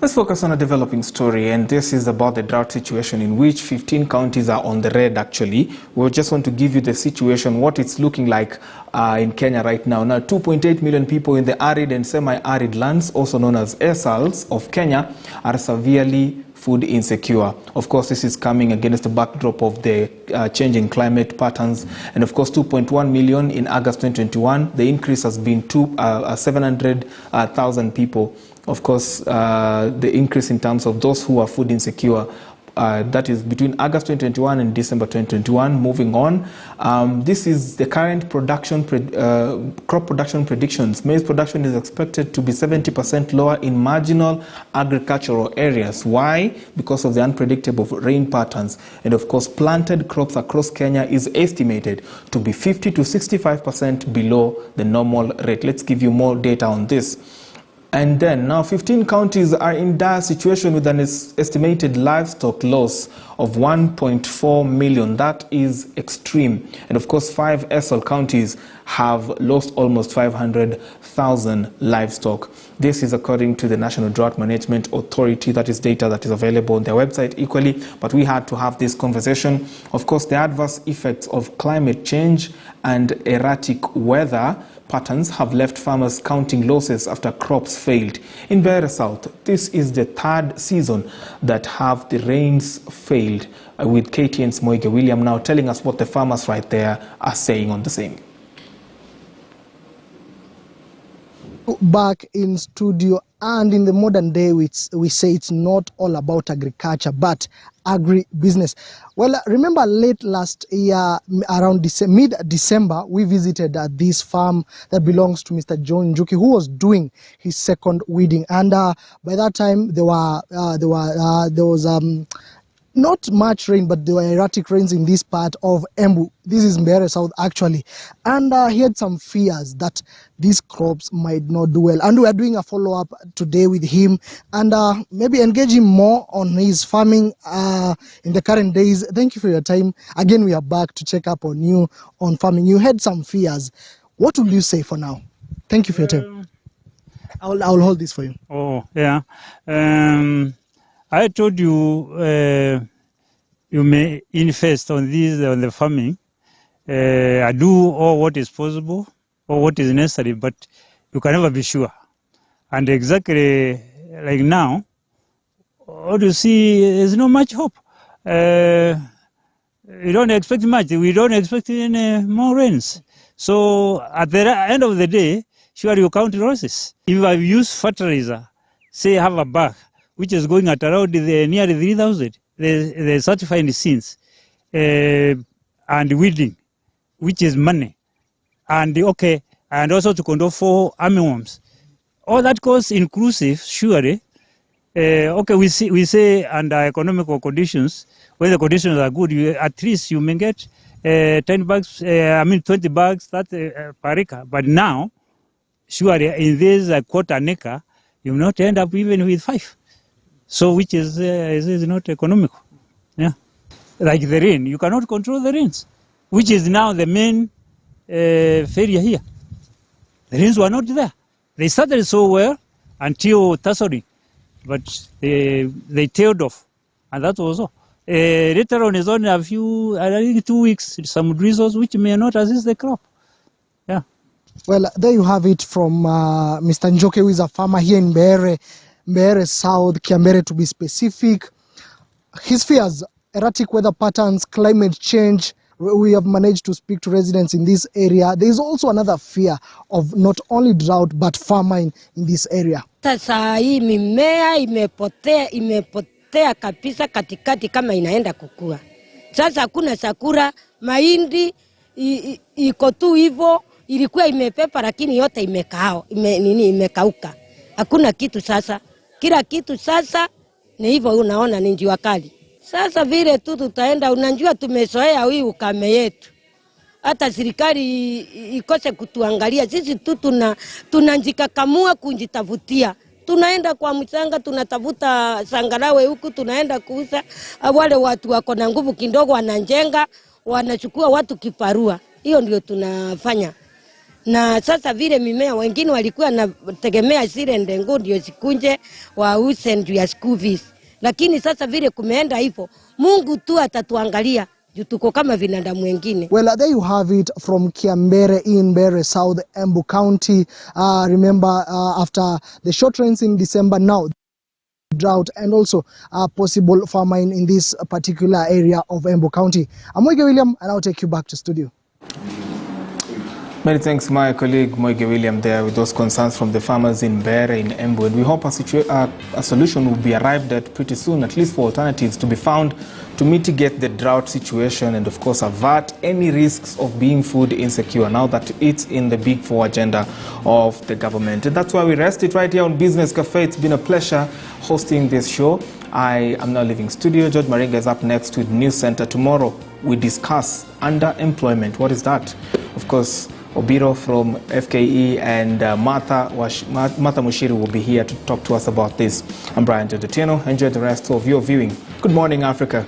Let's focus on a developing story, and this is about the drought situation in which 15 counties are on the red, actually. We just want to give you the situation, what it's looking like in Kenya right now. Now, 2.8 million people in the arid and semi-arid lands, also known as ESALs of Kenya, are severely food insecure. Of course, this is coming against the backdrop of the changing climate patterns. And of course, 2.1 million in August 2021. The increase has been 700,000 people. Of course, the increase in terms of those who are food insecure, that is between August 2021 and December 2021. Moving on, this is the current production crop production predictions. Maize production is expected to be 70% lower in marginal agricultural areas. Why? Because of the unpredictable rain patterns. And of course, planted crops across Kenya is estimated to be 50 to 65% below the normal rate. Let's give you more data on this. And then now 15 counties are in dire situation with an estimated livestock loss of 1.4 million. That is extreme. And of course, 5 ESAL counties have lost almost 500,000 livestock. This is according to the National Drought Management Authority. That is data that is available on their website equally. But we had to have this conversation. Of course, the adverse effects of climate change and erratic weather patterns have left farmers counting losses after crops failed. In Mbeere South, this is the third season that have the rains failed, with KTN's Moige William now telling us what the farmers right there are saying on the same. Back in studio, and in the modern day we say it's not all about agriculture but agribusiness. Well, remember late last year around mid-December we visited this farm that belongs to Mr. John Njuki, who was doing his second weeding, and by that time there was not much rain, but there were erratic rains in this part of Embu. This is Mbeere South actually. And he had some fears that these crops might not do well. And we are doing a follow-up today with him and maybe engage him more on his farming in the current days. Thank you for your time. Again, we are back to check up on you on farming. You had some fears. What will you say for now? Thank you for your time. I'll hold this for you. Oh, yeah. I told you you may invest on this, on the farming. I do all what is possible or what is necessary, but you can never be sure. And exactly like now, what you see is not much hope. You don't expect much. We don't expect any more rains. So at the end of the day, sure you count losses. If I use fertilizer, say I have a bag, which is going at around nearly 3,000, the certified seeds, and weeding, which is money, and okay, and also to control 4 armyworms. All that costs inclusive, surely. Okay, we say under economical conditions, when the conditions are good, at least you may get 10 bags, 20 bags that per acre. But now, surely in this quarter an acre, you will not end up even with 5. So which is not economical. Yeah. Like the rain, you cannot control the rains, which is now the main failure here. The rains were not there. They started so well until Thursday, but they tailed off, and that was all. Later on is only a few, I think 2 weeks, some drizzles which may not assist the crop. Yeah. Well, there you have it from Mr. Njoke, who is a farmer here in Mbeere South, Kiambere to be specific. His fears, erratic weather patterns, climate change. We have managed to speak to residents in this area. There is also another fear of not only drought but famine in this area. Sasa hii mimea imepotea kabisa katikati kama inaenda kukua. Sasa hakuna sakura, mahindi iko tu hivyo, ilikuwa imepepa lakini yote imekauka. Hakuna kitu sasa. Kila kitu sasa ni hivyo, unaona ni jua kali. Sasa vile tu tutaenda, unajua tumezoea hii ukame yetu. Hata serikali ikose kutuangalia. Sisi tu tunajikakamua kujitafutia. Tunaenda kwa mchanga, tunatafuta sangarawe huku, tunaenda kuuza. Wale watu wako na nguvu kidogo wanajenga, wanachukua watu kiparua. Hiyo ndio tunafanya. Na sasa vile mimea wengine walikuwa nategemea zile ndengu ndio zikunje wause ndio ya school fees. Lakini sasa vile kumeenda hivyo, Mungu tu atatuangalia juu tuko kama binadamu wengine. Well, there you have it from Kiambere in Mbeere South, Embu County. Remember, after the short rains in December, now drought and also possible famine in this particular area of Embu County. I'm Moige William, and I'll take you back to studio. Many thanks, my colleague Moige William there with those concerns from the farmers in Mbeere, in Embu. And we hope a solution will be arrived at pretty soon, at least for alternatives to be found to mitigate the drought situation and, of course, avert any risks of being food insecure now that it's in the Big Four agenda of the government. And that's why we rest it right here on Business Cafe. It's been a pleasure hosting this show. I am now leaving studio. George Maringa is up next with News Center. Tomorrow, we discuss underemployment. What is that? Of course, Obiro from FKE and Martha Mushiri will be here to talk to us about this. I'm Brian Jodetieno. Enjoy the rest of your viewing. Good morning, Africa.